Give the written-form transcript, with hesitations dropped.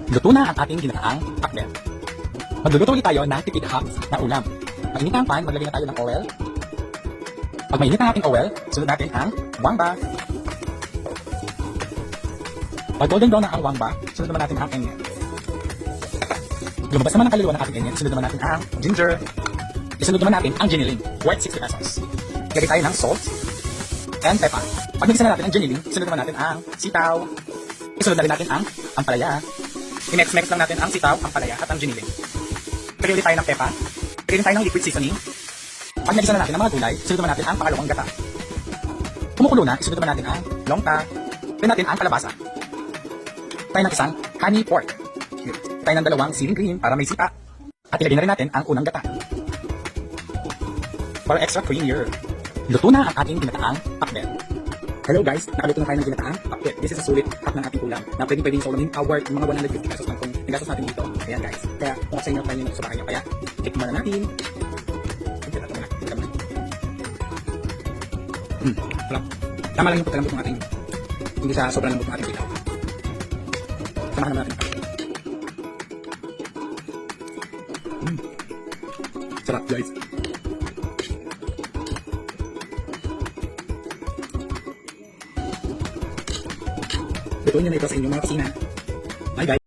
Luto na ang ating ginataang pakbet. Magluluto ulit tayo ng tipid hot na ulam. Mainit na ang pan, maglagay na tayo ng oil. Pag mainit na ating oil, sunod natin ang wangba. Pag golden brown na ang wangba, sunod naman natin ang onion. Lumabas naman ang kaluluwa ng ating onion, sunod naman natin ang ginger. Isunod naman natin ang giniling, worth 60 pesos. Lagay tayo ng salt and pepper. Pag nagisa na natin ang giniling, sunod naman natin ang sitaw. Isunod na rin natin ang ampalaya. I-mix lang natin ang sitaw, ampalaya at ang giniling. Lagay ulit tayo ng pepper. Lagay tayo ng liquid seasoning. Pag nagisa na natin ang mga gulay, sunod naman natin ang pangalawang gata. Kumukulo na, sunod naman natin ang longta. Lagyan natin ang kalabasa. Tayo ng isang honey pork. Tayo ng dalawang siling green para may sita. At ilagay na rin natin ang unang gata. Para extra creamier. Luto na ang ating ginataang pakbet. Hello guys, nakaluto na tayo ng ginataang pakbet. This is a sulit hot ng ating ulam na pwedeng solomin worth mga 150 pesos lang kung nagastos natin dito. Ayan guys. Kaya kung sa inyo tayo yung subahan nyo. Kaya, tikman na natin. Wala. Tama lang yung pagkalambot ng ating, hindi sa sobrang lambot ng ating ilaw. Samahan naman natin. Sarap guys. Lutuin nyo na ito sa inyong mga kusina. Bye guys.